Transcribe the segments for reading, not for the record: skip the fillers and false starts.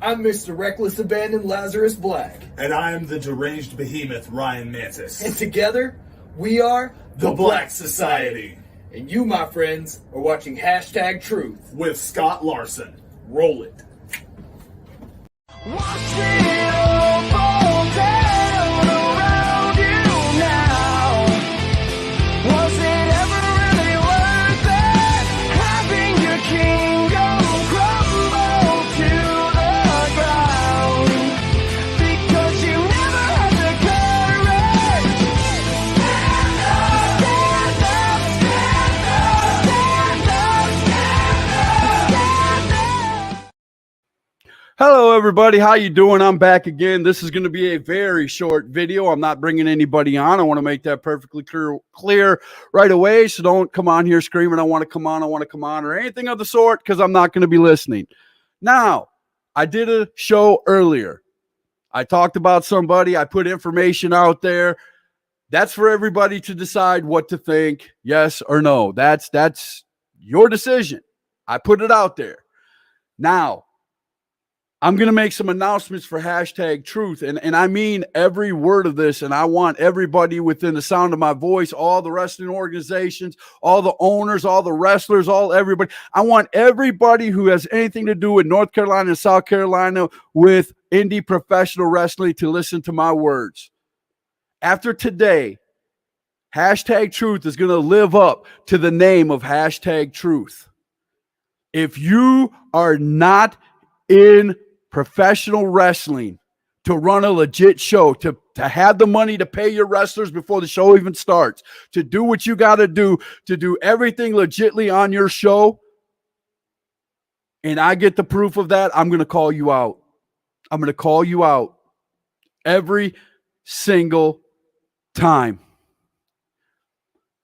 I'm Mr. Reckless Abandoned Lazarus Black. And I am the deranged behemoth Ryan Mantis. And together, we are the Black Society. And you, my friends, are watching Hashtag Truth with Scott Larson. Roll it. Watch it all fall down around you now. Was it ever really worth it? Having your kingdom crumble to the ground? Because you never had the courage. Stand up, stand up, stand up, stand up, stand up, stand up. Hello everybody, how you doing? I'm back again. This is going to be a very short video. I'm not bringing anybody on. I want to make that perfectly clear right away, so don't come on here screaming, I want to come on, or anything of the sort, because I'm not going to be listening. Now, I did a show earlier. I talked about somebody. I put information out there. That's for everybody to decide what to think, yes or no. That's your decision. I put it out there. Now, I'm going to make some announcements for Hashtag Truth, and I mean every word of this, and I want everybody within the sound of my voice, all the wrestling organizations, all the owners, all the wrestlers, everybody. I want everybody who has anything to do with North Carolina and South Carolina with indie professional wrestling to listen to my words. After today, Hashtag Truth is going to live up to the name of Hashtag Truth. If you are not in professional wrestling to run a legit show, to have the money to pay your wrestlers before the show even starts, to do what you got to do everything legitly on your show, and I get the proof of that, I'm going to call you out. I'm going to call you out every single time.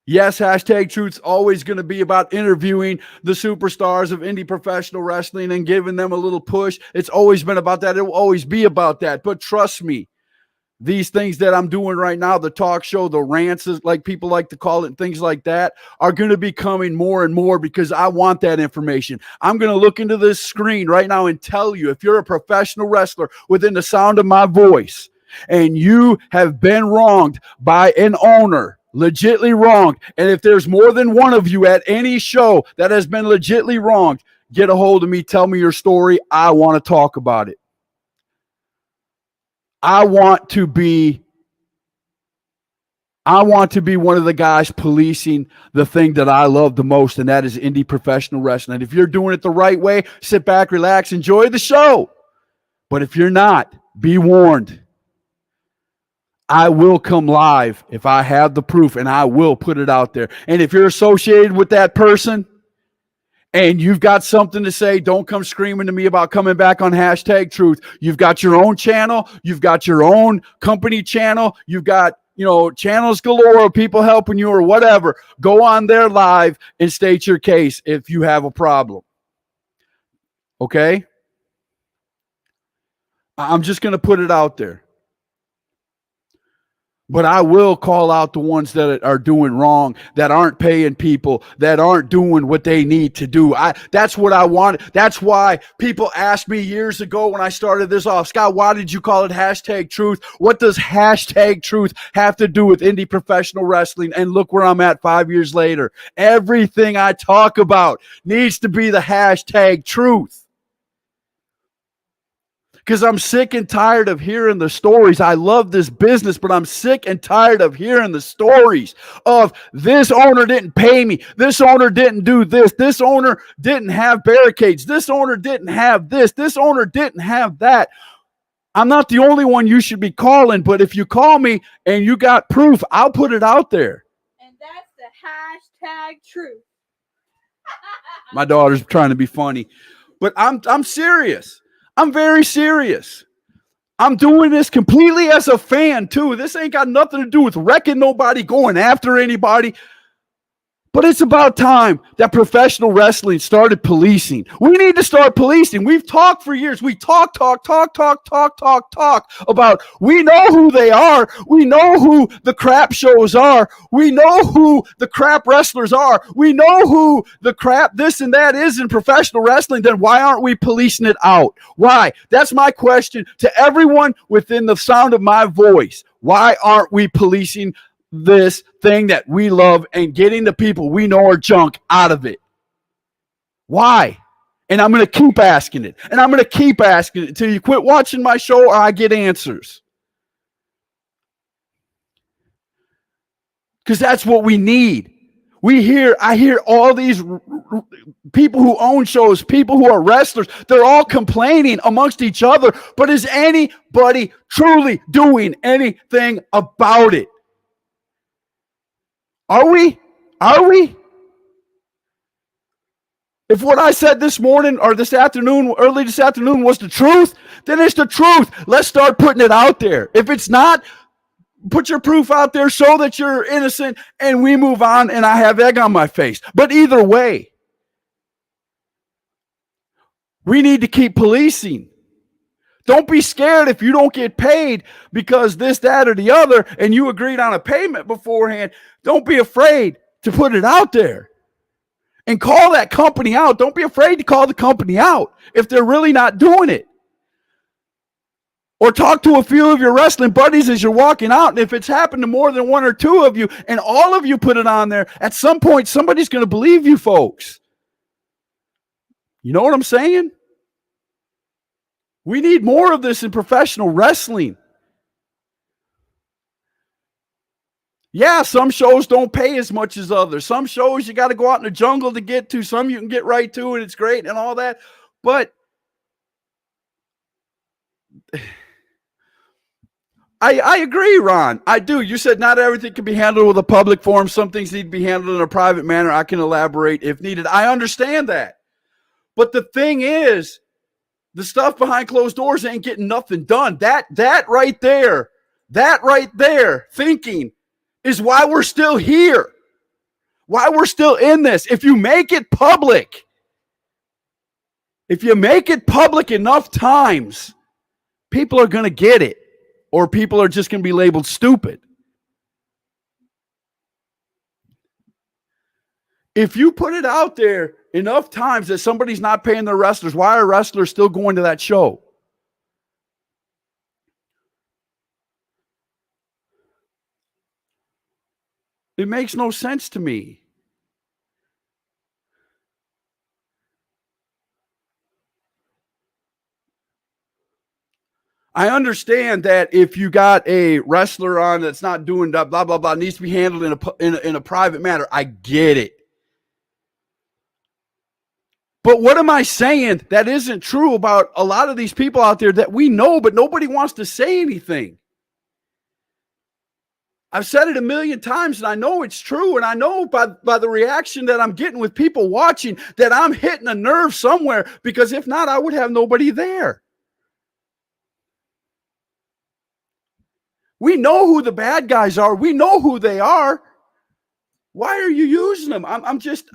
Yes, Hashtag Truth's always going to be about interviewing the superstars of indie professional wrestling and giving them a little push. It's always been about that. It will always be about that. But trust me, these things that I'm doing right now, the talk show, the rants, like people like to call it, and things like that, are going to be coming more and more because I want that information. I'm going to look into this screen right now and tell you, if you're a professional wrestler within the sound of my voice and you have been wronged by an owner, legitly wronged, and if there's more than one of you at any show that has been legitly wronged, get a hold of me, tell me your story. I want to talk about it. I want to be one of the guys policing the thing that I love the most, and that is indie professional wrestling. And if you're doing it the right way, sit back, relax, enjoy the show. But if you're not, be warned. I will come live if I have the proof, and I will put it out there. And if you're associated with that person and you've got something to say, don't come screaming to me about coming back on Hashtag Truth. You've got your own channel. You've got your own company channel. You've got, channels galore of people helping you or whatever. Go on there live and state your case if you have a problem. Okay? I'm just going to put it out there. But I will call out the ones that are doing wrong, that aren't paying people, that aren't doing what they need to do. That's what I want. That's why people asked me years ago when I started this off, Scott, why did you call it Hashtag Truth? What does Hashtag Truth have to do with indie professional wrestling? And look where I'm at 5 years later. Everything I talk about needs to be the Hashtag Truth. Because I'm sick and tired of hearing the stories. I love this business, but I'm sick and tired of hearing the stories of this owner didn't pay me. This owner didn't do this. This owner didn't have barricades. This owner didn't have this. This owner didn't have that. I'm not the only one you should be calling, but if you call me and you got proof, I'll put it out there. And that's the Hashtag Truth. My daughter's trying to be funny, but I'm serious. I'm very serious. I'm doing this completely as a fan, too. This ain't got nothing to do with wrecking nobody, going after anybody. But it's about time that professional wrestling started policing. We need to start policing. We've talked for years. We talk about we know who they are. We know who the crap shows are. We know who the crap wrestlers are. We know who the crap this and that is in professional wrestling. Then why aren't we policing it out? Why? That's my question to everyone within the sound of my voice. Why aren't we policing this thing that we love and getting the people we know are junk out of it? Why? And I'm going to keep asking it. And I'm going to keep asking it until you quit watching my show or I get answers. Because that's what we need. I hear all these people who own shows, people who are wrestlers, they're all complaining amongst each other. But is anybody truly doing anything about it? Are we? If what I said this morning or this afternoon, early this afternoon, was the truth, then it's the truth. Let's start putting it out there. If it's not, put your proof out there, show that you're innocent, and we move on, and I have egg on my face. But either way, we need to keep policing. Don't be scared if you don't get paid because this, that, or the other, and you agreed on a payment beforehand. Don't be afraid to put it out there and call that company out. Don't be afraid to call the company out if they're really not doing it. Or talk to a few of your wrestling buddies as you're walking out. And if it's happened to more than one or two of you and all of you put it on there, at some point, somebody's going to believe you folks. You know what I'm saying? We need more of this in professional wrestling. Yeah, some shows don't pay as much as others. Some shows you got to go out in the jungle to get to. Some you can get right to and it's great and all that. But I agree, Ron. I do. You said not everything can be handled with a public forum. Some things need to be handled in a private manner. I can elaborate if needed. I understand that. But the thing is, the stuff behind closed doors ain't getting nothing done. That right there, thinking is why we're still here. Why we're still in this. If you make it public enough times, people are going to get it. Or people are just going to be labeled stupid. If you put it out there enough times that somebody's not paying their wrestlers, why are wrestlers still going to that show? It makes no sense to me. I understand that if you got a wrestler on that's not doing that, blah, blah, blah, needs to be handled in a private manner. I get it. But what am I saying that isn't true about a lot of these people out there that we know, but nobody wants to say anything? I've said it a million times, and I know it's true, and I know by the reaction that I'm getting with people watching that I'm hitting a nerve somewhere, because if not, I would have nobody there. We know who the bad guys are. We know who they are. Why are you using them? I'm just,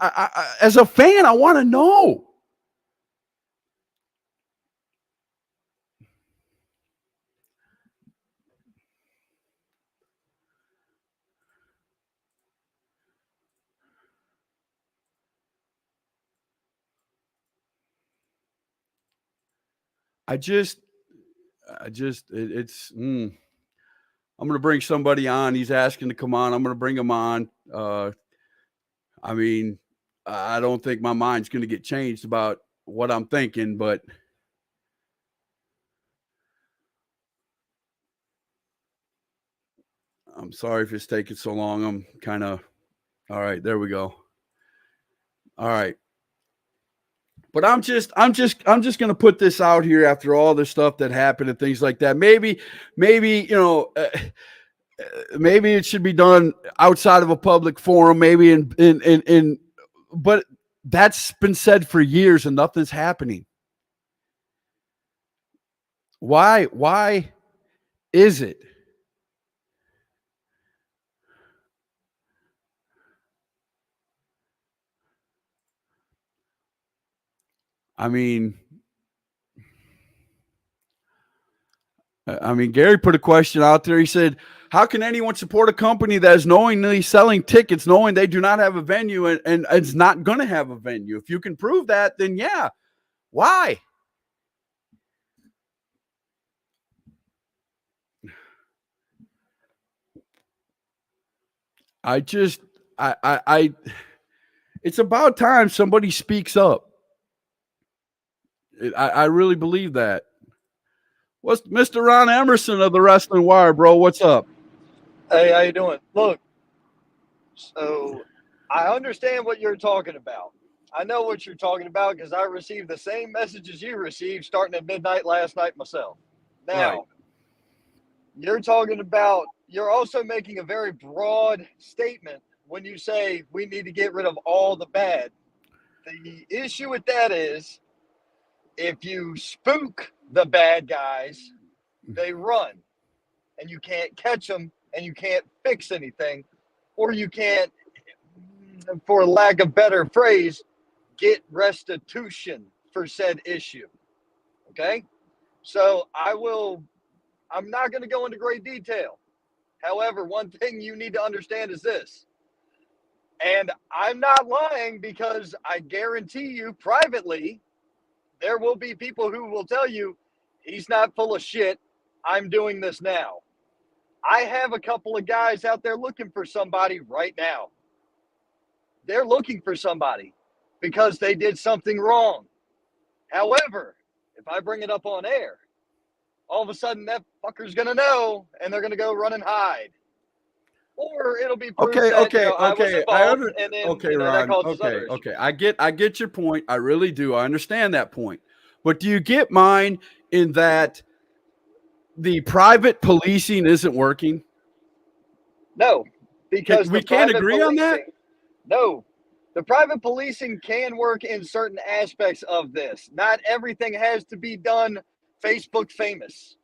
as a fan, I want to know. I'm going to bring somebody on. He's asking to come on. I'm going to bring him on. I mean, I don't think my mind's going to get changed about what I'm thinking, but I'm sorry if it's taking so long. I'm kind of, all right, there we go. All right. But I'm just going to put this out here after all this stuff that happened and things like that. Maybe, maybe it should be done outside of a public forum, maybe but that's been said for years and nothing's happening. Why is it? I mean, Gary put a question out there. He said, how can anyone support a company that is knowingly selling tickets, knowing they do not have a venue and it's not going to have a venue? If you can prove that, then yeah. Why? It's about time somebody speaks up. I really believe that. What's Mr. Ron Emerson of the Wrestling Wire, bro? What's up? Hey, how you doing? Look, so I understand what you're talking about. I know what you're talking about because I received the same messages you received starting at midnight last night myself. Now, Right. You're also making a very broad statement when you say we need to get rid of all the bad. The issue with that is if you spook the bad guys, they run and you can't catch them and you can't fix anything, or you can't, for lack of better phrase, get restitution for said issue. Okay? So I'm not going to go into great detail. However, one thing you need to understand is this, and I'm not lying because I guarantee you privately, there will be people who will tell you, he's not full of shit. I'm doing this now. I have a couple of guys out there looking for somebody right now. They're looking for somebody because they did something wrong. However, if I bring it up on air, all of a sudden that fucker's going to know and they're going to go run and hide. Or it'll be proof that, I was involved, and then, Ron. that causes other issues. Okay. I get your point. I really do. I understand that point. But do you get mine in that the private policing isn't working? No, because we can't agree on that? No, the private policing can work in certain aspects of this. Not everything has to be done Facebook famous.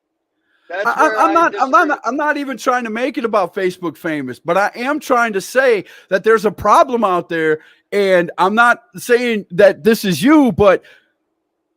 I'm not even trying to make it about Facebook famous, but I am trying to say that there's a problem out there, and I'm not saying that this is you, but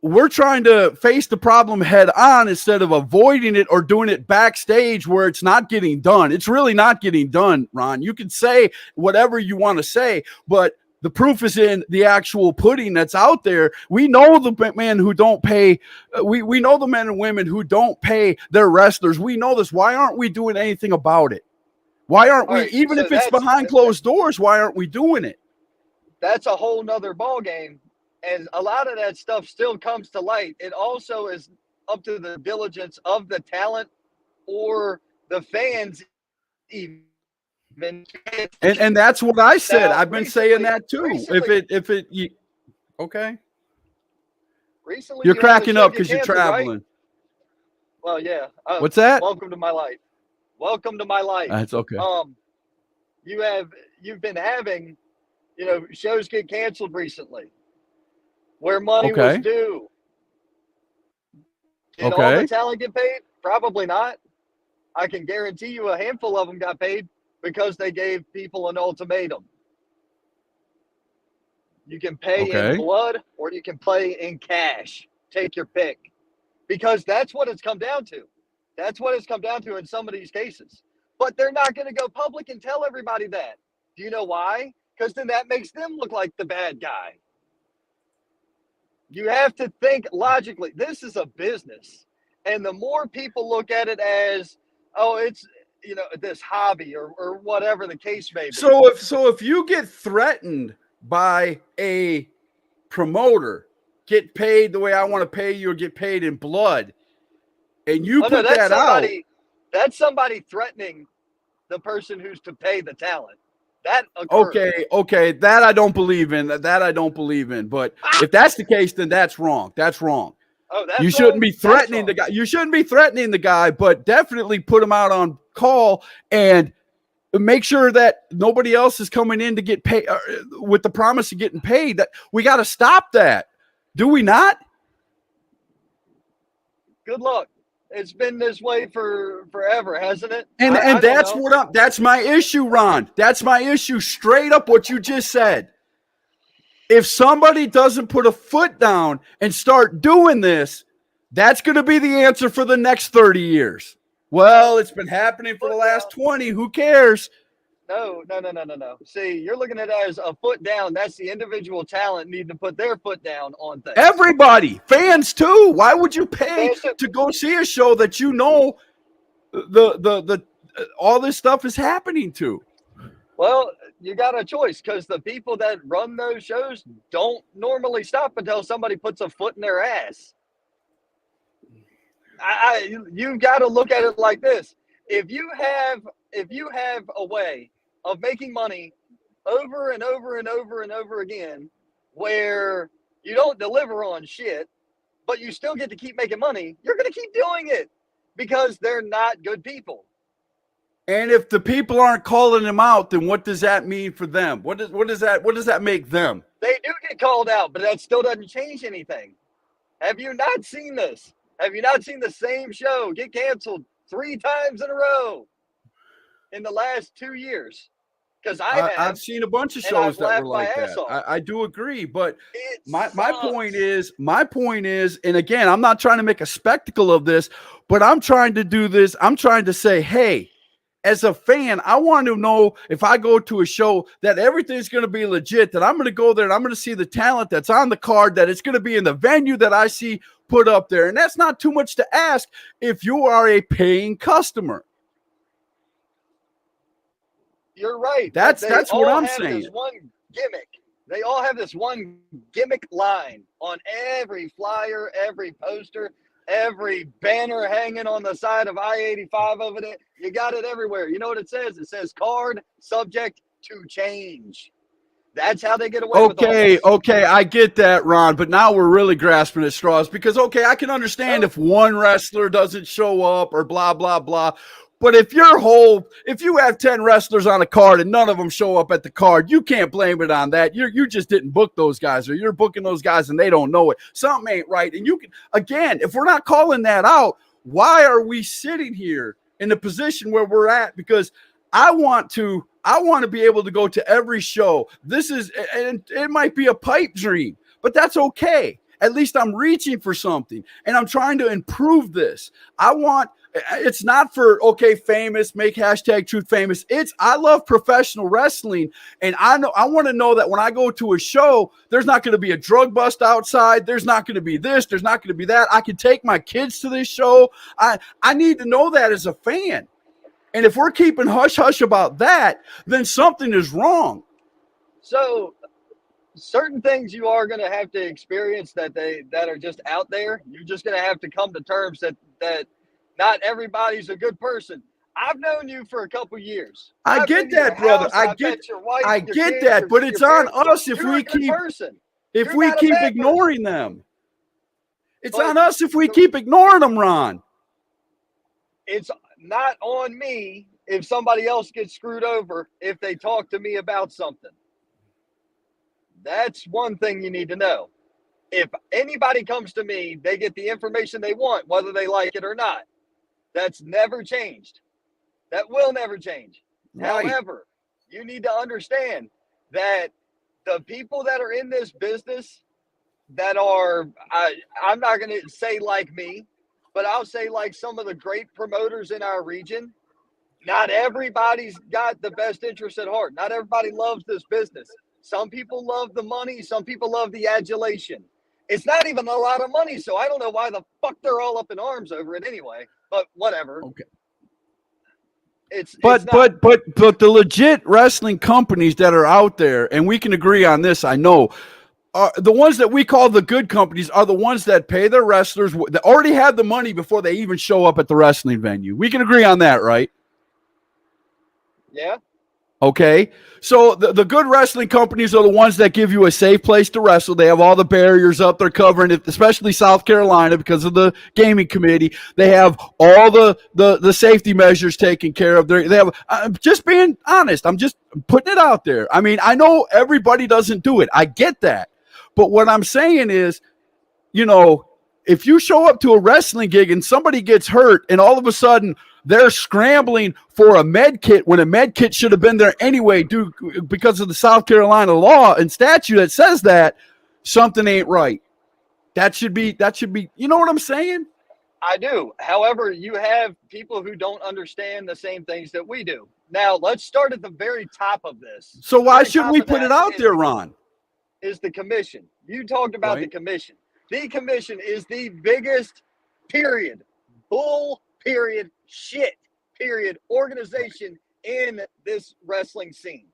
we're trying to face the problem head on instead of avoiding it or doing it backstage where it's not getting done. It's really not getting done, Ron. You can say whatever you want to say, but the proof is in the actual pudding that's out there. We know the men who don't pay. We know the men and women who don't pay their wrestlers. We know this. Why aren't we doing anything about it? Why aren't we, even if it's behind closed doors, why aren't we doing it? That's a whole nother ball game. And a lot of that stuff still comes to light. It also is up to the diligence of the talent or the fans even. And that's what I said. Now, I've been saying that too. Okay. Recently, You're you had cracking the show up get because you're canceled, right? traveling. Well, yeah. What's that? Welcome to my life. Welcome to my life. That's okay. You've been having, shows get canceled recently where money Okay. was due. Did all Okay. the talent get paid? Probably not. I can guarantee you a handful of them got paid because they gave people an ultimatum. You can pay Okay. in blood or you can pay in cash. Take your pick. Because that's what it's come down to. That's what it's come down to in some of these cases. But they're not going to go public and tell everybody that. Do you know why? Because then that makes them look like the bad guy. You have to think logically. This is a business. And the more people look at it as, oh, it's, this hobby or whatever the case may be. So if you get threatened by a promoter, get paid the way I want to pay you or get paid in blood, and you put that out. That's somebody threatening the person who's to pay the talent. That occurs. Okay. That I don't believe in. But if that's the case, then that's wrong. That's wrong. Oh, that's you shouldn't wrong? be threatening the guy. You shouldn't be threatening the guy, but definitely put him out on call and make sure that nobody else is coming in to get paid with the promise of getting paid. That we got to stop that. Do we not? Good luck. It's been this way for forever, hasn't it? And that's my issue, Ron. That's my issue. Straight up what you just said. if somebody doesn't put a foot down and start doing this, that's going to be the answer for the next 30 years. Well, it's been happening for the last 20. Who cares? No. See, you're looking at it as a foot down. That's the individual talent needing to put their foot down on things. Everybody, fans too. Why would you pay to go see a show that you know the all this stuff is happening to? Well, you got a choice because the people that run those shows don't normally stop until somebody puts a foot in their ass. You've got to look at it like this. If you have a way of making money over and over and over and over again where you don't deliver on shit, but you still get to keep making money, you're going to keep doing it because they're not good people. And if the people aren't calling them out, then what does that mean for them? What does that make them? They do get called out, but that still doesn't change anything. Have you not seen this? Have you not seen the same show get canceled 3 times in a row in the last 2 years? Because I've seen a bunch of shows that were like that. I do agree, but my point is, and again, I'm not trying to make a spectacle of this, but I'm trying to do this. I'm trying to say, hey, as a fan, I want to know if I go to a show that everything's going to be legit, that I'm going to go there and I'm going to see the talent that's on the card, that it's going to be in the venue that I see put up there. And that's not too much to ask if you are a paying customer. You're right. That's what I'm saying. This one gimmick. They all have this one gimmick line on every flyer, every poster, every banner hanging on the side of I-85 over there. You got it everywhere. You know what it says? It says card subject to change. That's how they get away with it. Okay, I get that, Ron, but now we're really grasping at straws because, okay, I can understand if one wrestler doesn't show up or blah, blah, blah. But if you have 10 wrestlers on a card and none of them show up at the card, you can't blame it on that. You just didn't book those guys, or you're booking those guys and they don't know it. Something ain't right. And you can, again, if we're not calling that out, why are we sitting here in the position where we're at? Because I want to be able to go to every show. And it might be a pipe dream, but that's okay. At least I'm reaching for something and I'm trying to improve this. It's not for, famous, make hashtag truth famous. I love professional wrestling. And I want to know that when I go to a show, there's not going to be a drug bust outside. There's not going to be this. There's not going to be that. I can take my kids to this show. I need to know that as a fan. And if we're keeping hush hush about that, then something is wrong. So certain things you are going to have to experience that are just out there. You're just going to have to come to terms that not everybody's a good person. I've known you for a couple years. I get that, brother. I get your wife, I your get kids, that, but it's on us if You're we a good keep person. if You're we not a keep bad ignoring them. It's But- on us if we keep ignoring them, Ron. It's not on me if somebody else gets screwed over if they talk to me about something. That's one thing you need to know. If anybody comes to me, they get the information they want, whether they like it or not. That's never changed. That will never change. Right. However, you need to understand that the people that are in this business that are, I'm not going to say like me, but I'll say like some of the great promoters in our region, not everybody's got the best interest at heart. Not everybody loves this business. Some people love the money. Some people love the adulation. It's not even a lot of money, so I don't know why the fuck they're all up in arms over it anyway. But whatever. Okay. But the legit wrestling companies that are out there, and we can agree on this, I know, are the ones that we call the good companies are the ones that pay their wrestlers that already have the money before they even show up at the wrestling venue. We can agree on that, right? yeah. Okay, so the good wrestling companies are the ones that give you a safe place to wrestle. They have all the barriers up. They're covering it, especially South Carolina because of the gaming committee. They have all the safety measures taken care of. They have. I'm just being honest. I'm just putting it out there. I mean, I know everybody doesn't do it. I get that, but what I'm saying is, if you show up to a wrestling gig and somebody gets hurt, and all of a sudden they're scrambling for a med kit when a med kit should have been there anyway because of the South Carolina law and statute that says that, something ain't right. That should be, you know what I'm saying? I do. However, you have people who don't understand the same things that we do. Now, let's start at the very top of this. So why Very shouldn't top we of put that it out is- there, Ron? Is the commission. You talked about the Right. commission. The commission is the biggest period, bull period, shit period organization in this wrestling scene,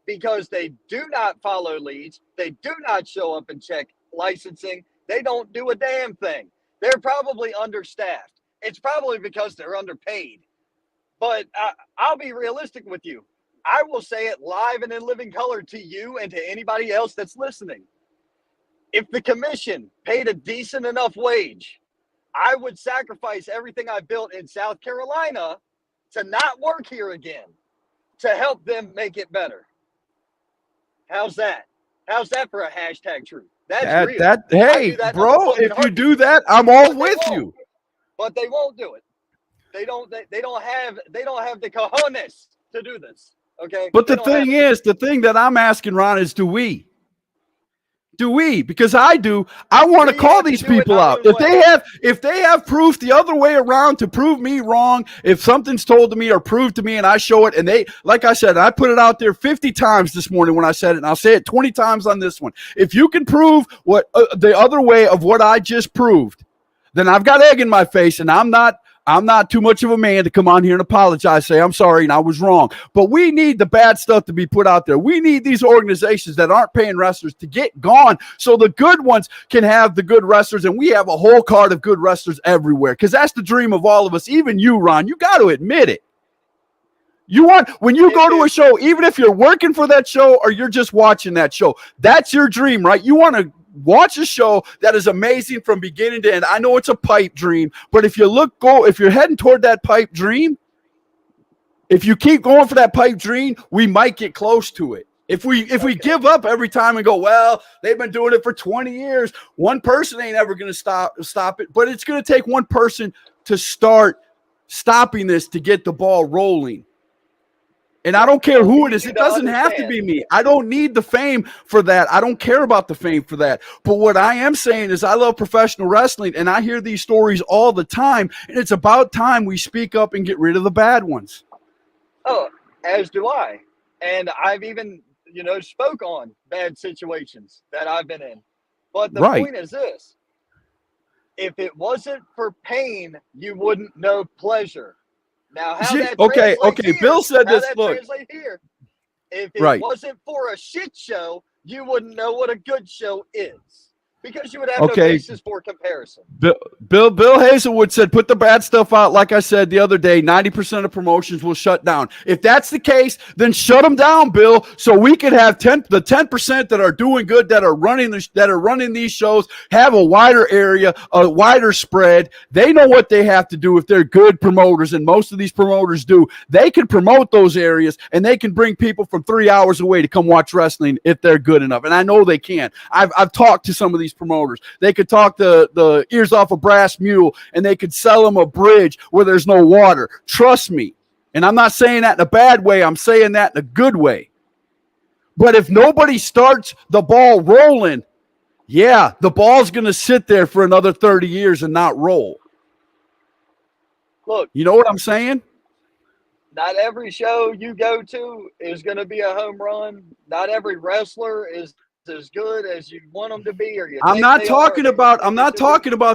because they do not follow leads. They do not show up and check licensing. They don't do a damn thing. They're probably understaffed. It's probably because they're underpaid. But I'll be realistic with you. I will say it live and in living color to you and to anybody else that's listening. If the commission paid a decent enough wage, I would sacrifice everything I built in South Carolina to not work here again, to help them make it better. How's that? How's that for a hashtag truth? That's real. I Hey, do that in a bro, fucking if you heartbeat. do that, I'm all But they with won't. you. But they won't do it. They don't have the cojones to do this. Okay. But They the don't have thing it. is, the thing that I'm asking, Ron, is do we? Do we? Because I do. I want to We call have to these do it people our out. own If they have proof the other way around to prove me wrong, if something's told to me or proved to me and I show it, and they, like I said, I put it out there 50 times this morning when I said it, and I'll say it 20 times on this one. If you can prove what the other way of what I just proved, then I've got egg in my face, and I'm not too much of a man to come on here and apologize, say I'm sorry and I was wrong. But we need the bad stuff to be put out there. We need these organizations that aren't paying wrestlers to get gone so the good ones can have the good wrestlers, and we have a whole card of good wrestlers everywhere, because that's the dream of all of us. Even you, Ron, you got to admit it. When you go to a show, even if you're working for that show or you're just watching that show, that's your dream, right? You want to watch a show that is amazing from beginning to end. I know it's a pipe dream, but if you're heading toward that pipe dream, if you keep going for that pipe dream, we might get close to it. If we give up every time and go, well, they've been doing it for 20 years, one person ain't ever going to stop it, but it's going to take one person to start stopping this to get the ball rolling. And I don't care who it is. It doesn't have to be me. I don't need the fame for that. I don't care about the fame for that. But what I am saying is I love professional wrestling, and I hear these stories all the time, and it's about time we speak up and get rid of the bad ones. Oh, as do I. And I've even, spoke on bad situations that I've been in. But the Right. point is this. If it wasn't for pain, you wouldn't know pleasure. Now, how that Okay. translates here- Bill said how this. that Look, translates here. If it Right. wasn't for a shit show, you wouldn't know what a good show is, because you would have no Okay. basis for comparison. Bill Hazelwood said, put the bad stuff out. Like I said the other day, 90% of promotions will shut down. If that's the case, then shut them down, Bill, so we can have the 10% that are doing good, that are running these shows, have a wider area, a wider spread. They know what they have to do if they're good promoters, and most of these promoters do. They can promote those areas, and they can bring people from 3 hours away to come watch wrestling if they're good enough. And I know they can. I've talked to some of these promoters. They could talk the ears off a brass mule, and they could sell them a bridge where there's no water. Trust me. And I'm not saying that in a bad way. I'm saying that in a good way. But if nobody starts the ball rolling, yeah, the ball's going to sit there for another 30 years and not roll. Look, You know what I'm saying? not every show you go to is going to be a home run. Not every wrestler is as good as you want them to be, or you I'm think not they talking are. about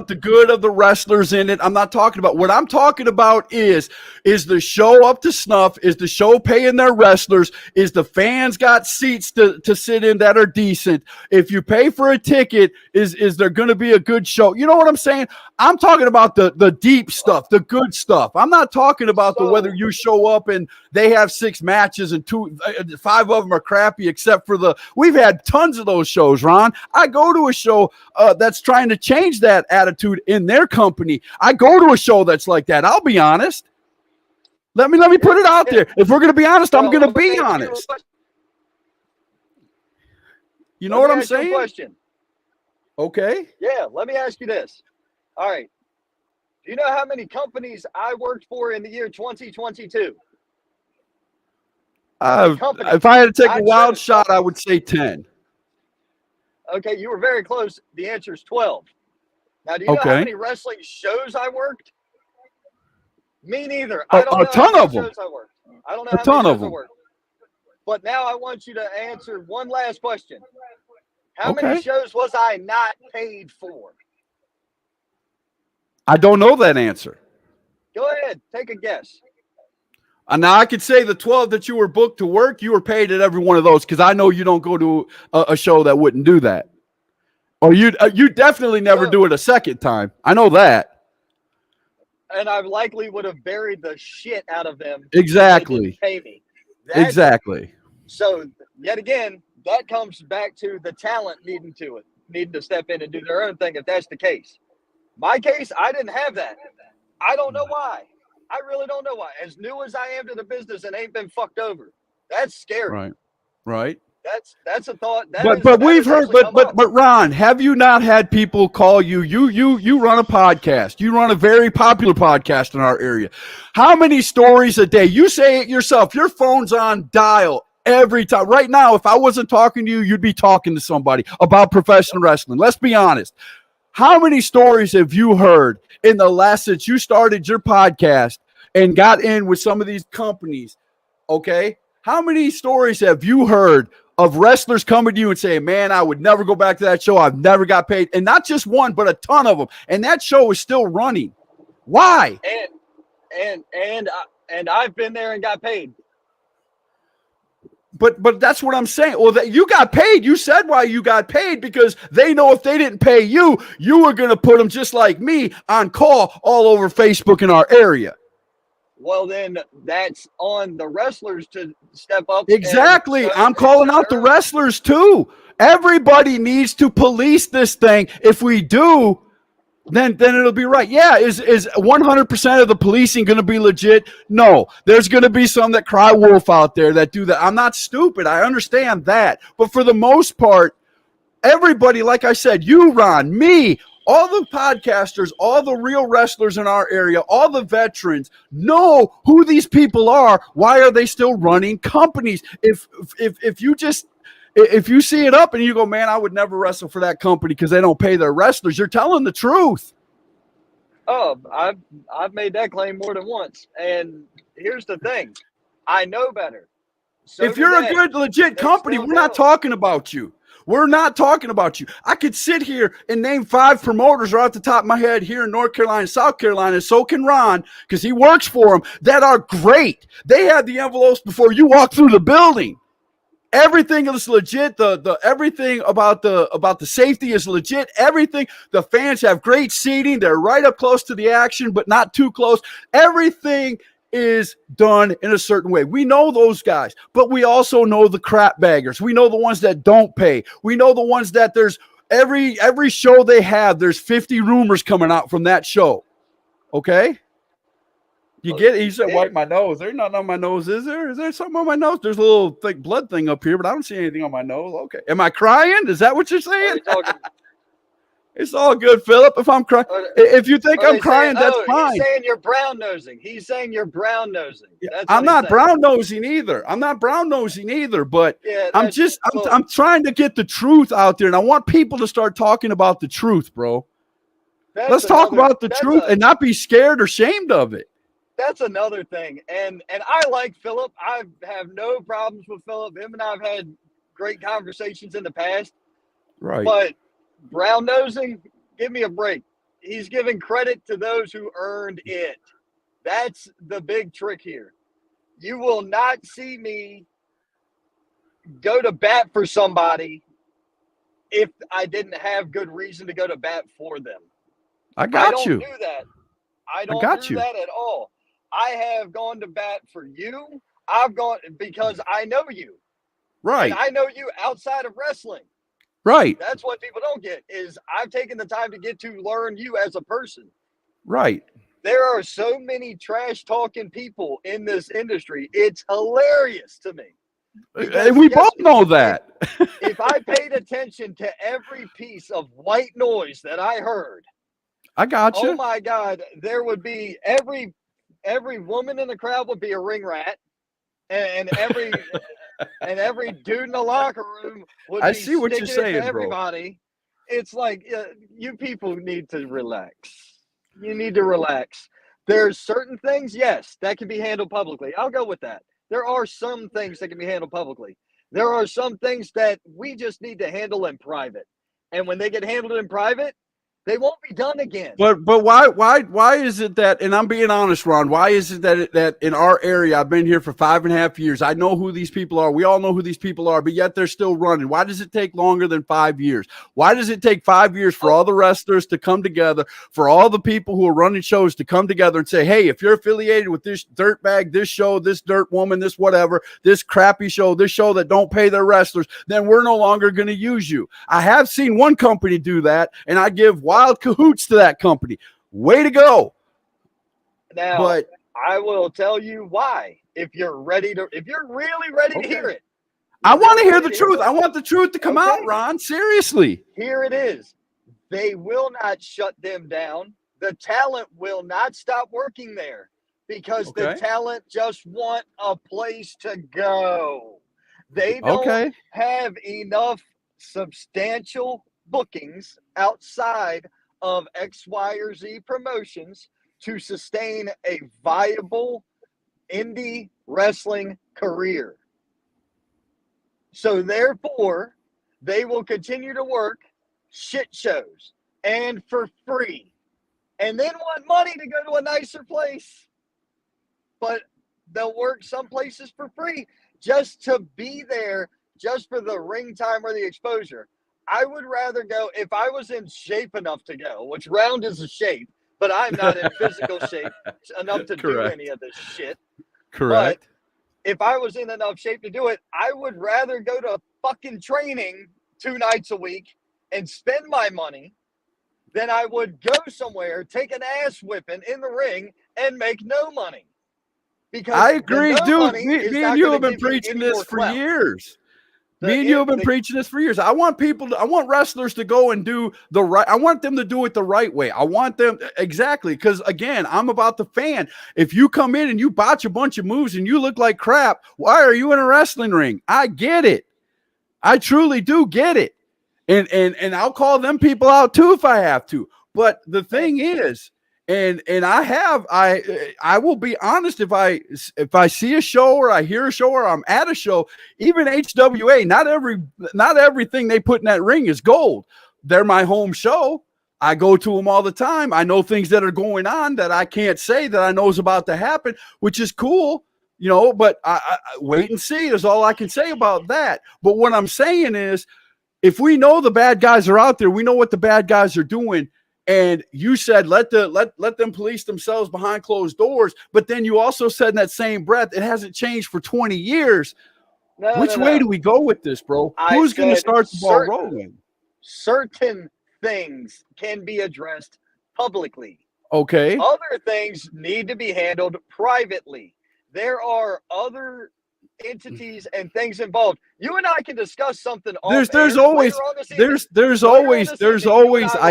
the good of the wrestlers in it. I'm not talking about what I'm talking about is the show up to snuff? Is the show paying their wrestlers? Is the fans got seats to sit in that are decent? If you pay for a ticket, is there going to be a good show? You know what I'm saying? I'm talking about the deep stuff, the good stuff. I'm not talking about the whether you show up and they have 6 matches and 5 of them are crappy, except for we've had tons of those shows, Ron. I go to a show that's trying to change that attitude in their company. I go to a show that's like that. I'll be honest. Let me put it out there. If we're going to be honest, I'm going to be honest. You know what I'm saying? Question. Okay. Yeah, let me ask you this. All right. Do you know how many companies I worked for in the year 2022? Company. If I had to take I a wild chose shot, I companies. would say 10. Okay, you were very close. The answer is 12. Now, do you know how Okay. many wrestling shows I worked? Me neither. I don't A know ton how many of them. shows I worked. I don't know A how ton many of shows I them. worked. But now I want you to answer one last question. How Okay. many shows was I not paid for? I don't know that answer. Go ahead, take a guess. Now I could say the 12 that you were booked to work, you were paid at every one of those because I know you don't go to a show that wouldn't do that. Or you definitely never So- do it a second time. I know that. And I likely would have buried the shit out of them. if they Exactly. didn't pay me. That's- Exactly. So yet again, that comes back to the talent needing to step in and do their own thing if that's the case. My case, I didn't have that. I don't know why. I really don't know why. As new as I am to the business and ain't been fucked over. That's scary. Right. Right. That's a thought. But we've heard, but Ron, have you not had people call you? You run a podcast. You run a very popular podcast in our area. How many stories a day? You say it yourself. Your phone's on dial every time. Right now, if I wasn't talking to you, you'd be talking to somebody about professional wrestling. Let's be honest. How many stories have you heard in the last since you started your podcast and got in with some of these companies? Okay. How many stories have you heard of wrestlers coming to you and saying, man, I would never go back to that show. I've never got paid. And not just one, but a ton of them. And that show is still running. Why? And I've been there and got paid. But that's what I'm saying. Well, that you got paid. You said why you got paid because they know if they didn't pay you, you were going to put them just like me on call all over Facebook in our area. Well, then that's on the wrestlers to step up. Exactly. I'm calling out the wrestlers too. Everybody needs to police this thing. If we do, then it'll be right. Yeah, is 100% of the policing going to be legit? No. There's going to be some that cry wolf out there that do that. I'm not stupid. I understand that. But for the most part, everybody, like I said, you, Ron, me, all the podcasters, all the real wrestlers in our area, all the veterans know who these people are. Why are they still running companies? If you see it up and you go, man, I would never wrestle for that company because they don't pay their wrestlers, you're telling the truth. Oh, I've made that claim more than once. And here's the thing. I know better. So if you're a good, legit company, we're not talking about you. We're not talking about you. I could sit here and name 5 promoters right off the top of my head here in North Carolina, South Carolina, so can Ron, because he works for them, that are great. They had the envelopes before you walk through the building. Everything is legit. The everything about the safety is legit. Everything. The fans have great seating. They're right up close to the action, but not too close. Everything is done in a certain way. We know those guys, but we also know the crap baggers. We know the ones that don't pay. We know the ones that there's every show they have, there's 50 rumors coming out from that show. Okay? You get it? You said wipe my nose. There's nothing on my nose, is there? Is there something on my nose? There's a little thick blood thing up here, but I don't see anything on my nose. Okay. Am I crying? Is that what you're saying? It's all good, Philip. If I'm crying, if you think I'm crying, that's fine. He's saying you're brown nosing. He's saying you're brown nosing. I'm not brown nosing either. I'm not brown nosing either, but I'm trying to get the truth out there, and I want people to start talking about the truth, bro. Let's talk about the truth and not be scared or shamed of it. That's another thing. And I like Philip. I have no problems with Philip. Him and I have had great conversations in the past. Right. But brown nosing, give me a break. He's giving credit to those who earned it. That's the big trick here. You will not see me go to bat for somebody if I didn't have good reason to go to bat for them. I got I don't you. do that. I don't do that at all. I have gone to bat for you. I've gone because I know you. Right. And I know you outside of wrestling. Right. That's what people don't get is I've taken the time to get to learn you as a person. Right. There are so many trash talking people in this industry. It's hilarious to me. And we both know that. If I paid attention to every piece of white noise that I heard, I got you. Oh my God, there would be every woman in the crowd would be a ring rat, and every and every dude in the locker room would I be see what you're sticking it to saying, bro. everybody. It's like you people need to relax. You need to relax. There's certain things, yes, that can be handled publicly. I'll go with that. There are some things that can be handled publicly. There are some things that we just need to handle in private. And when they get handled in private, they won't be done again. But why is it that, and I'm being honest, Ron, why is it that in our area, I've been here for 5.5 years, I know who these people are, we all know who these people are, but yet they're still running? Why does it take longer than 5 years? Why does it take 5 years for all the wrestlers to come together, for all the people who are running shows to come together and say, hey, if you're affiliated with this dirtbag, this show, this dirt woman, this whatever, this crappy show, this show that don't pay their wrestlers, then we're no longer going to use you? I have seen one company do that, and I give wild cahoots to that company. Way to go. Now, But I will tell you why. If you're really ready to hear it. I want to hear the Really truth. it. I want the truth to come out, Ron. Seriously. Here it is. They will not shut them down. The talent will not stop working there because the Okay. talent just want a place to go. They don't have enough substantial bookings outside of X, Y, or Z promotions to sustain a viable indie wrestling career. So therefore, they will continue to work shit shows and for free, and then want money to go to a nicer place. But they'll work some places for free just to be there, just for the ring time or the exposure. I would rather go, if I was in shape enough to go, which round is a shape, but I'm not in physical shape enough to do any of this shit. Correct. But if I was in enough shape to do it, I would rather go to fucking training 2 nights a week and spend my money than I would go somewhere, take an ass whipping in the ring, and make no money. Because I agree, the no dude. money is Me not and you gonna have been give you preaching any this more for clout. years. Me and you have been preaching this for years. I want wrestlers to go and do the right. I want them to do it the right way. I want them exactly. Because again, I'm about the fan. If you come in and you botch a bunch of moves and you look like crap, why are you in a wrestling ring? I get it. I truly do get it. And I'll call them people out too if I have to. But the thing is, and I will be honest, if I see a show or I hear a show or I'm at a show, even HWA, not everything they put in that ring is gold. They're my home show. I go to them all the time. I know things that are going on that I can't say that I know is about to happen, which is cool, you know, but I wait and see is all I can say about that. But what I'm saying is, if we know the bad guys are out there, we know what the bad guys are doing. And you said let them police themselves behind closed doors, but then you also said in that same breath it hasn't changed for 20 years. Which way do we go with this, bro? Who's going to start the ball rolling? Certain things can be addressed publicly. Okay. Other things need to be handled privately. There are other entities and things involved. You and I can discuss something. There's always I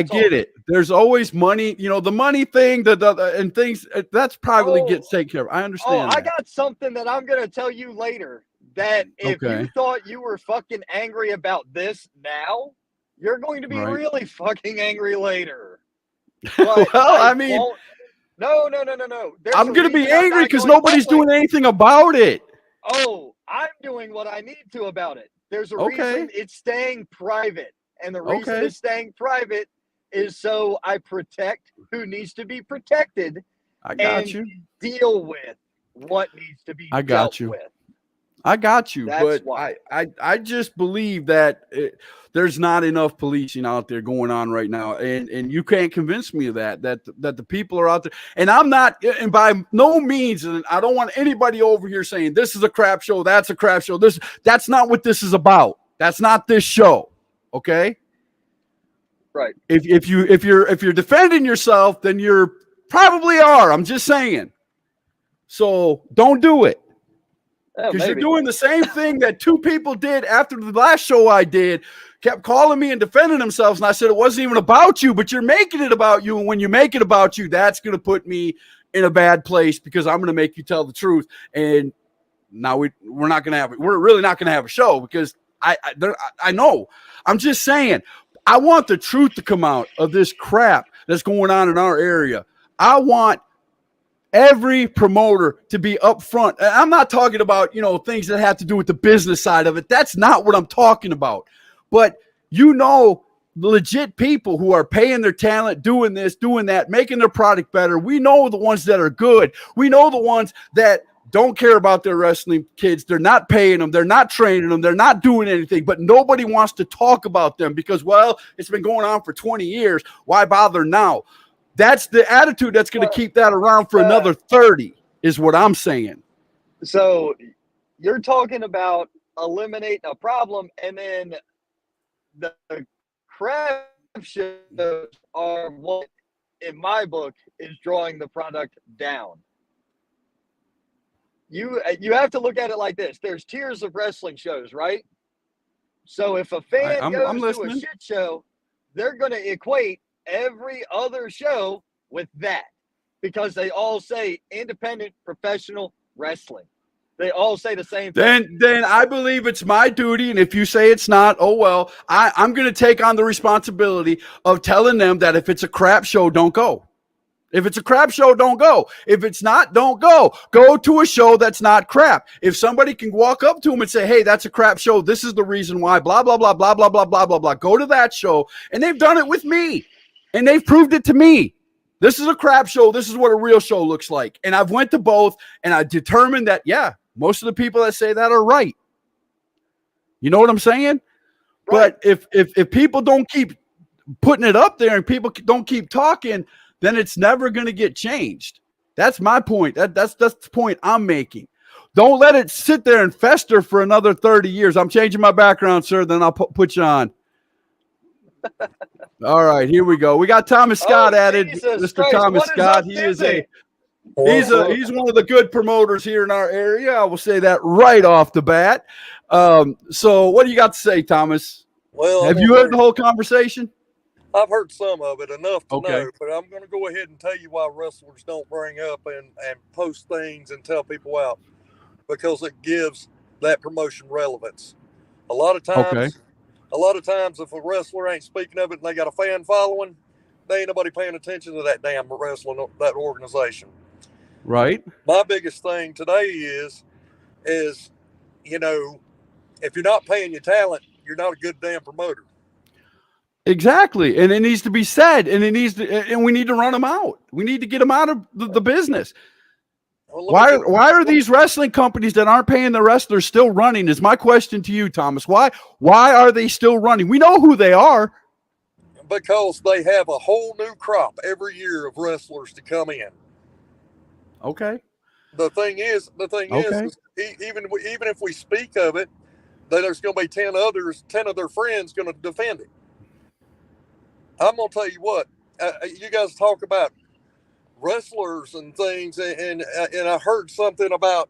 get it. There's always money, you know, the money thing, and things that's privately gets taken care of. I understand. I got something that I'm gonna tell you later that if you thought you were fucking angry about this now, you're going to be really fucking angry later. But well, I mean, no. I'm gonna be angry because nobody's doing anything about it. Oh, I'm doing what I need to about it. There's a reason it's staying private. And the reason it's staying private is so I protect who needs to be protected. I got you. Deal with what needs to be dealt with. I got you. That's but why. I just believe that there's not enough policing out there going on right now. And you can't convince me of that the people are out there. And I'm not, and by no means, and I don't want anybody over here saying this is a crap show, that's a crap show. That's not what this is about. That's not this show. Okay? Right. If you're defending yourself, then you're probably are. I'm just saying. So don't do it. Because you're doing the same thing that 2 people did after the last show I did. kept calling me and defending themselves. And I said, it wasn't even about you, but you're making it about you. And when you make it about you, that's going to put me in a bad place because I'm going to make you tell the truth. And now we're not going to have it. We're really not going to have a show because I know. I'm just saying, I want the truth to come out of this crap that's going on in our area. I want every promoter to be upfront. I'm not talking about, things that have to do with the business side of it. That's not what I'm talking about. But legit people who are paying their talent, doing this, doing that, making their product better. We know the ones that are good. We know the ones that don't care about their wrestling kids. They're not paying them. They're not training them. They're not doing anything, but nobody wants to talk about them because, well, it's been going on for 20 years. Why bother now? That's the attitude that's going to keep that around for another 30 is what I'm saying. So you're talking about eliminating a problem, and then the craft shows are what, in my book, is drawing the product down. You have to look at it like this. There's tiers of wrestling shows, right? So if a fan goes to a shit show, they're going to equate every other show with that because they all say independent professional wrestling. They all say the same thing. Then I believe it's my duty, and if you say it's not, oh well, I'm going to take on the responsibility of telling them that if it's a crap show, don't go. If it's a crap show, don't go. If it's not, don't go. Go to a show that's not crap. If somebody can walk up to them and say, hey, that's a crap show, this is the reason why, blah, blah, blah, blah, blah, blah, blah, blah, blah. Go to that show. And they've done it with me. And they've proved it to me. This is a crap show. This is what a real show looks like. And I've went to both, and I determined that, yeah, most of the people that say that are right. You know what I'm saying? Right. But if people don't keep putting it up there and people don't keep talking, then it's never going to get changed. That's my point. That's the point I'm making. Don't let it sit there and fester for another 30 years. I'm changing my background, sir. Then I'll put you on. All right, here we go. We got Thomas Scott added. Mr. Christ, Thomas Scott. He's one of the good promoters here in our area. I will say that right off the bat. So what do you got to say, Thomas? Well, have you heard the whole conversation? I've heard some of it, enough to know, but I'm going to go ahead and tell you why wrestlers don't bring up and post things and tell people out, because it gives that promotion relevance. A lot of times, if a wrestler ain't speaking of it and they got a fan following, they ain't nobody paying attention to that damn wrestling, that organization. Right. My biggest thing today is, if you're not paying your talent, you're not a good damn promoter. Exactly. And it needs to be said, and we need to run them out. We need to get them out of the business. Well, why are these wrestling companies that aren't paying the wrestlers still running is my question to you, Thomas. Why are they still running? We know who they are. Because they have a whole new crop every year of wrestlers to come in. Okay. The thing is, even if we speak of it, then there's going to be 10 of their friends going to defend it. I'm going to tell you what, you guys talk about wrestlers and things, and I heard something about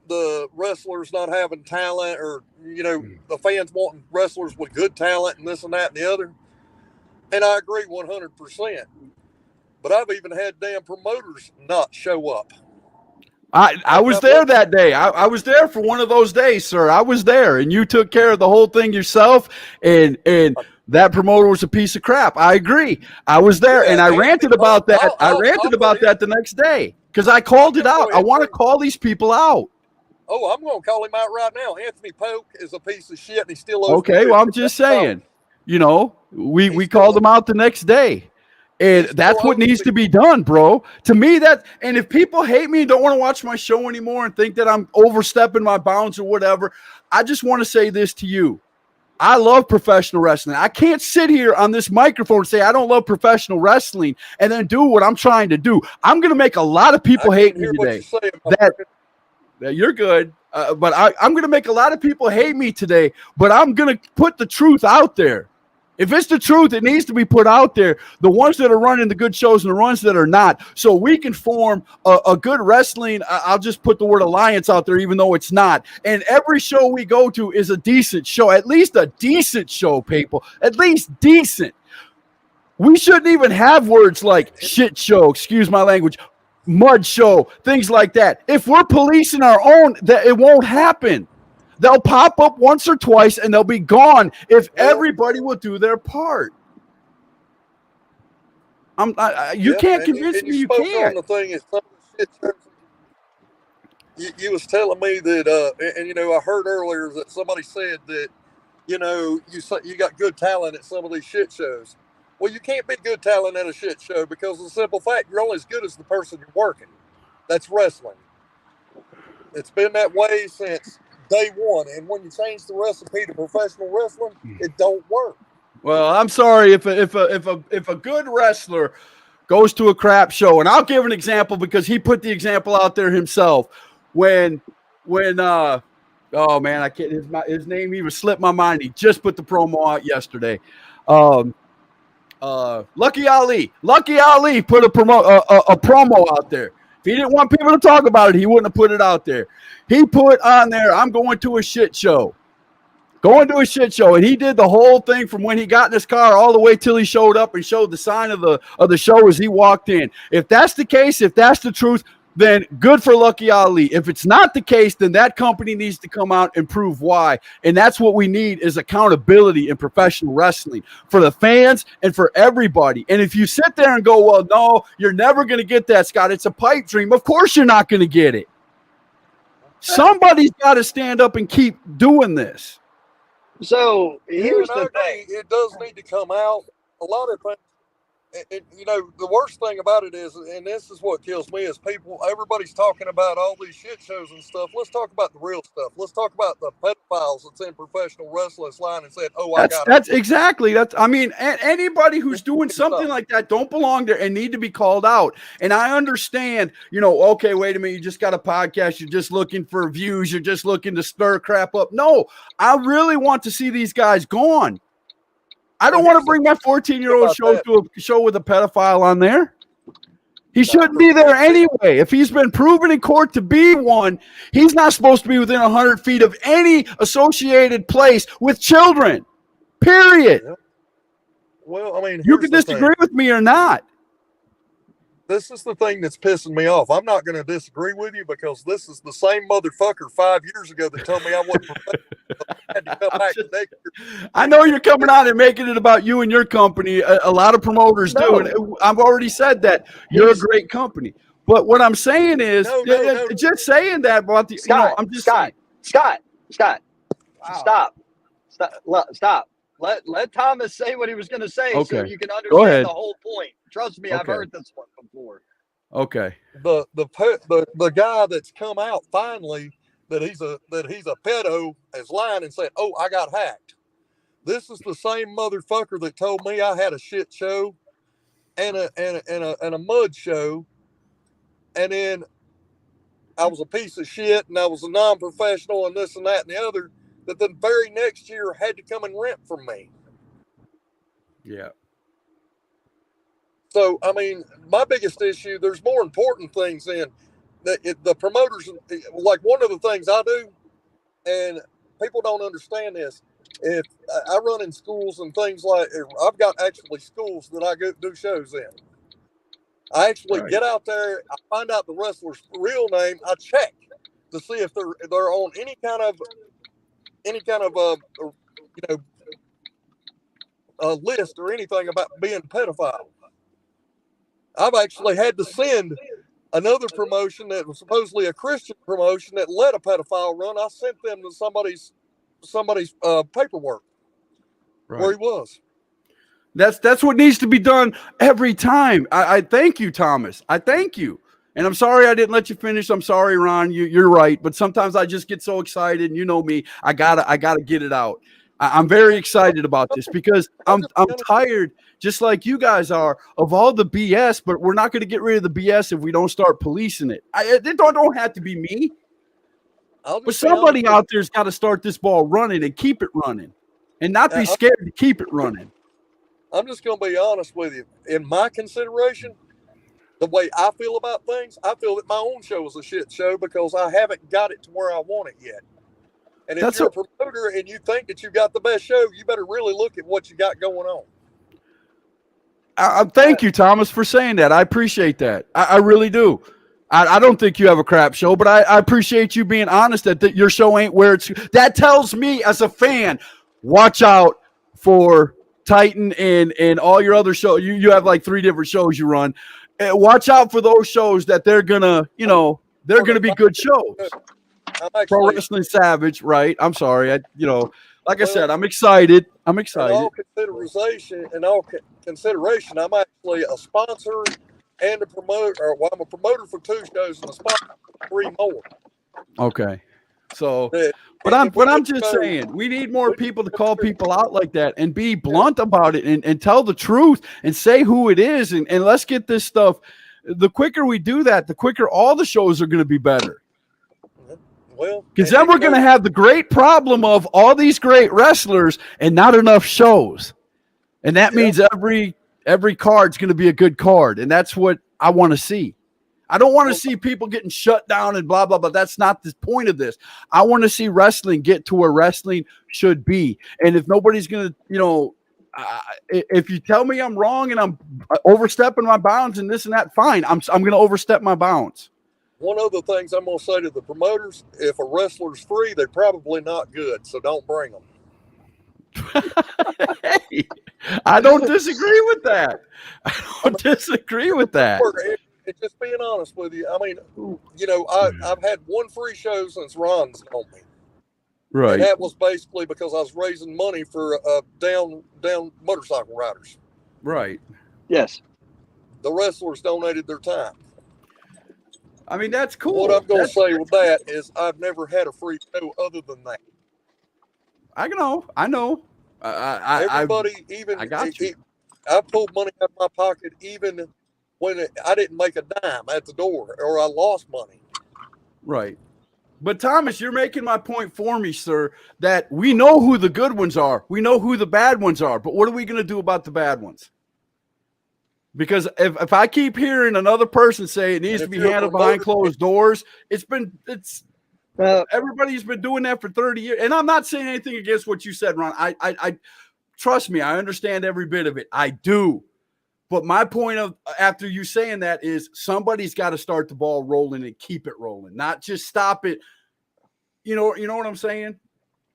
the wrestlers not having talent, or, the fans wanting wrestlers with good talent and this and that and the other. And I agree 100%. But I've even had damn promoters not show up. I was there that day. I was there for one of those days, sir. I was there, and you took care of the whole thing yourself, and that promoter was a piece of crap. I agree. I was there, and I ranted about that. I ranted about that the next day because I called it out. I want to call these people out. Oh, I'm going to call him out right now. Anthony Polk is a piece of shit, and he's still over. Okay, well, I'm just saying. We called him out the next day. And that's what needs to be done, bro. To me, and if people hate me and don't want to watch my show anymore and think that I'm overstepping my bounds or whatever, I just want to say this to you. I love professional wrestling. I can't sit here on this microphone and say I don't love professional wrestling and then do what I'm trying to do. I'm going to make a lot of people hate me today. You're good. But I'm going to make a lot of people hate me today, but I'm going to put the truth out there. If it's the truth, it needs to be put out there. The ones that are running the good shows and the ones that are not, so we can form a good wrestling. I'll just put the word alliance out there, even though it's not. And every show we go to is a decent show, at least a decent show, people. At least decent. We shouldn't even have words like shit show, excuse my language, mud show, things like that. If we're policing our own, that it won't happen. They'll pop up once or twice and they'll be gone if everybody will do their part. You can't convince me you can't. On the thing is, you was telling me that, and you know, I heard earlier that somebody said that, you know, you got good talent at some of these shit shows. Well, you can't be good talent at a shit show because of the simple fact you're only as good as the person you're working. That's wrestling. It's been that way since day one, and when you change the recipe to professional wrestling, it don't work. Well, I'm sorry if a good wrestler goes to a crap show, and I'll give an example because he put the example out there himself. When oh man, I can't his name even slipped my mind. He just put the promo out yesterday. Lucky Ali put a promo out there. If he didn't want people to talk about it, he wouldn't have put it out there. He put on there, I'm going to a shit show. Going to a shit show. And he did the whole thing from when he got in his car all the way till he showed up and showed the sign of the show as he walked in. If that's the case, if that's the truth, then good for Lucky Ali. If it's not the case, then that company needs to come out and prove why. And that's what we need is accountability in professional wrestling for the fans and for everybody. And if you sit there and go, well, no, you're never going to get that, Scott. It's a pipe dream. Of course you're not going to get it. Somebody's got to stand up and keep doing this. So here's the thing. It does need to come out. A lot of things. You know, the worst thing about it is, and this is what kills me, is everybody's talking about all these shit shows and stuff. Let's talk about the real stuff. Let's talk about the pedophiles that's in professional wrestling's line and said, I mean, anybody who's doing something like that don't belong there and need to be called out. And I understand, you know, okay, wait a minute, you just got a podcast, you're just looking for views, you're just looking to stir crap up. No, I really want to see these guys gone. I don't want to bring my 14-year-old show to a show with a pedophile on there. He shouldn't be there anyway. If he's been proven in court to be one, he's not supposed to be within 100 feet of any associated place with children, period. Well, I mean, you can disagree with me or not. This is the thing that's pissing me off. I'm not going to disagree with you because this is the same motherfucker 5 years ago that told me I wasn't I had to come back next year. I know you're coming on and making it about you and your company. A lot of promoters do, and I've already said that you're a great company. But what I'm saying is, just saying that about the, Scott, you know, I'm just Scott. Wow. Stop. Let Thomas say what he was going to say, so you can understand the whole point. Trust me, I've heard this one before. Okay. The guy that's come out finally that he's a pedo has lied and said, "Oh, I got hacked." This is the same motherfucker that told me I had a shit show and a mud show, and then I was a piece of shit and I was a non-professional and this and that and the other. That the very next year had to come and rent from me. Yeah. So, I mean, my biggest issue, there's more important things in the promoters. Like one of the things I do, and people don't understand this, if I run in schools and things like, I've got actually schools that I go do shows in. I actually get out there, I find out the wrestler's real name, I check to see if they're on any kind of list or anything about being a pedophile. I've actually had to send another promotion that was supposedly a Christian promotion that let a pedophile run. I sent them to somebody's paperwork where he was. That's what needs to be done every time. I thank you, Thomas. I thank you. And I'm sorry I didn't let you finish. I'm sorry, Ron. You're right. But sometimes I just get so excited, and you know me. I gotta get it out. I'm very excited about this because I'm tired, just like you guys are, of all the BS. But we're not going to get rid of the BS if we don't start policing it. It don't have to be me. But somebody out there's got to start this ball running and keep it running, and not be scared to keep it running. I'm just going to be honest with you. In my consideration, the way I feel about things, I feel that my own show is a shit show because I haven't got it to where I want it yet. And if you're a promoter and you think that you got the best show, you better really look at what you got going on. Thank you, Thomas, for saying that. I appreciate that. I really do. I don't think you have a crap show, but I appreciate you being honest that your show ain't where it's. That tells me as a fan, watch out for Titan and all your other shows. You have like 3 different shows you run. Watch out for those shows that they're gonna, they're gonna be good shows. Pro Wrestling Savage, right? I'm sorry. Like I said, I'm excited. I'm excited. In all consideration, I'm actually a sponsor and a promoter. I'm a promoter for 2 shows and a sponsor for 3 more. Okay. So, but I'm just saying, we need more people to call people out like that and be blunt about it and tell the truth and say who it is. And let's get this stuff. The quicker we do that, the quicker all the shows are going to be better. Well, because then we're going to have the great problem of all these great wrestlers and not enough shows. And that means every card's going to be a good card. And that's what I want to see. I don't want to see people getting shut down and blah, blah, blah. That's not the point of this. I want to see wrestling get to where wrestling should be. And if nobody's going to, if you tell me I'm wrong and I'm overstepping my bounds and this and that, fine. I'm going to overstep my bounds. One of the things I'm going to say to the promoters, if a wrestler's free, they're probably not good, so don't bring them. Hey, I don't disagree with that. And just being honest with you, I mean, I've had 1 free show since Ron's on me. Right. And that was basically because I was raising money for down motorcycle riders. Right. Yes. The wrestlers donated their time. I mean, that's cool. What I'm going to say with that is I've never had a free show other than that. I know. Everybody, I got you. I pulled money out of my pocket even when I didn't make a dime at the door or I lost money. Right. But Thomas, you're making my point for me, sir, that we know who the good ones are. We know who the bad ones are. But what are we going to do about the bad ones? Because if I keep hearing another person say it needs to be handled behind closed doors, everybody's been doing that for 30 years. And I'm not saying anything against what you said, Ron. I trust me, I understand every bit of it. I do. But my point of after you saying that is somebody's got to start the ball rolling and keep it rolling, not just stop it. You know what I'm saying?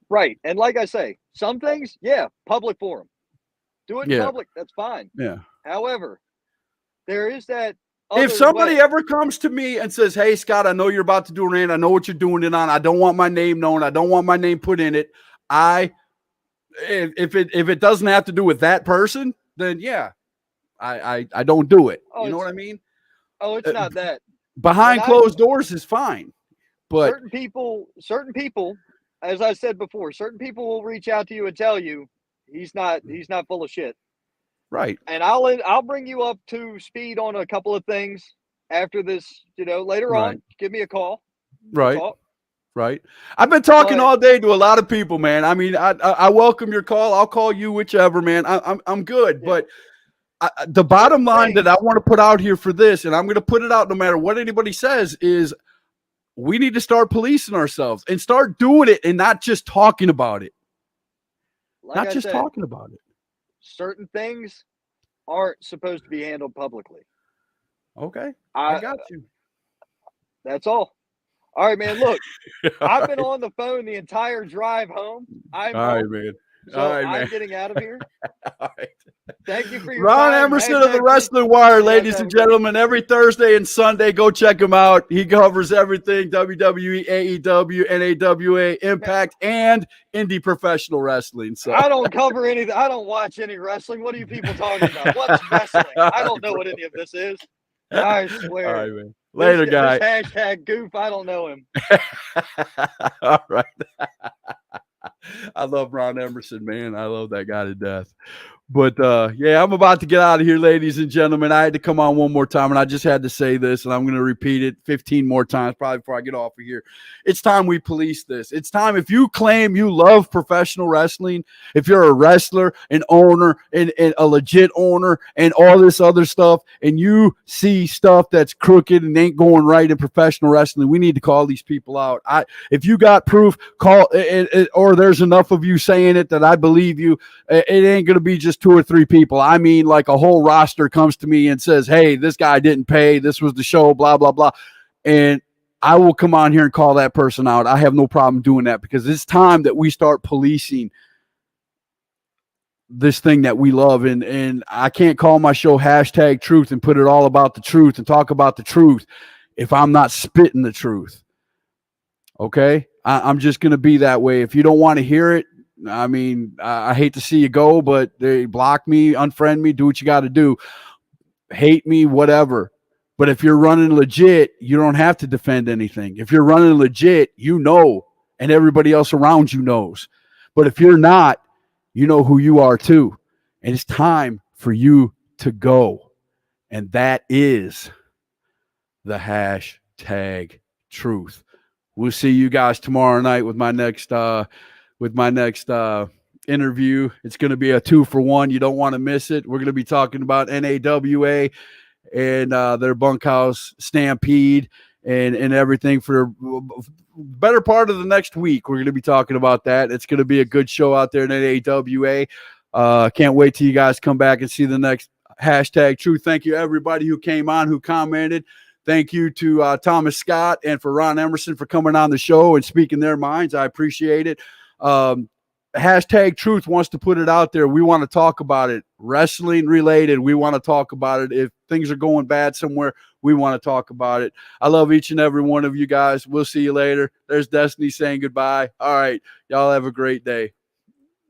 Right. And like I say, some things, public forum. Do it in public. That's fine. Yeah. However, there is that. If somebody ever comes to me and says, "Hey, Scott, I know you're about to do a rant. I know what you're doing it on. I don't want my name known. I don't want my name put in it." If it doesn't have to do with that person, then I don't do it. You know what I mean? Oh, it's not that. Behind closed doors is fine. But certain people, as I said before, certain people will reach out to you and tell you he's not full of shit. Right. And I'll bring you up to speed on a couple of things after this, later on. Give me a call. Right. Right. I've been talking all day to a lot of people, man. I mean, I welcome your call. I'll call you, whichever, man. I'm good. Yeah. But the bottom line that I want to put out here for this, and I'm going to put it out no matter what anybody says, is we need to start policing ourselves and start doing it and not just talking about it. Not just talking about it. Certain things aren't supposed to be handled publicly. Okay. I got you. That's all. All right, man. Look, I've been on the phone the entire drive home. All right, man. So I'm getting out of here. All right. Thank you for your Ron time. Emerson of the Wrestling Wire, ladies and gentlemen. Every Thursday and Sunday, go check him out. He covers everything: WWE, AEW, NAWA, Impact, and indie professional wrestling. So I don't cover anything. I don't watch any wrestling. What are you people talking about? What's wrestling? I don't know what any of this is. I swear. All right, man. Later, guy. This # goof. I don't know him. All right. I love Ron Emerson, man. I love that guy to death. But yeah, I'm about to get out of here, ladies and gentlemen. I had to come on one more time, and I just had to say this, and I'm going to repeat it 15 more times probably before I get off of here. It's time we police this. It's time, if you claim you love professional wrestling, if you're a wrestler, an owner, and a legit owner, and all this other stuff, and you see stuff that's crooked and ain't going right in professional wrestling, we need to call these people out. If you got proof, call it, or there's enough of you saying it that I believe you. It ain't going to be just 2 or 3 people. I mean, like a whole roster comes to me and says, hey, this guy didn't pay. This was the show, blah, blah, blah. And I will come on here and call that person out. I have no problem doing that because it's time that we start policing this thing that we love. And I can't call my show hashtag truth and put it all about the truth and talk about the truth if I'm not spitting the truth. Okay? I'm just going to be that way. If you don't want to hear it, I mean, I hate to see you go, but they block me, unfriend me, do what you got to do. Hate me, whatever. But if you're running legit, you don't have to defend anything. If you're running legit, you know, and everybody else around you knows. But if you're not, you know who you are too. And it's time for you to go. And that is the hashtag truth. We'll see you guys tomorrow night with my next interview. It's going to be a 2-for-1. You don't want to miss it. We're going to be talking about NAWA and their bunkhouse stampede and everything for better part of the next week. We're going to be talking about that. It's going to be a good show out there in NAWA. Can't wait till you guys come back and see the next hashtag truth. Thank you everybody who came on, who commented. Thank you to Thomas Scott and for Ron Emerson for coming on the show and speaking their minds. I appreciate it. Hashtag truth wants to put it out there. We want to talk about it. Wrestling related. We want to talk about it. If things are going bad somewhere, we want to talk about it. I love each and every one of you guys. We'll see you later. There's Destiny saying goodbye. All right. Y'all have a great day.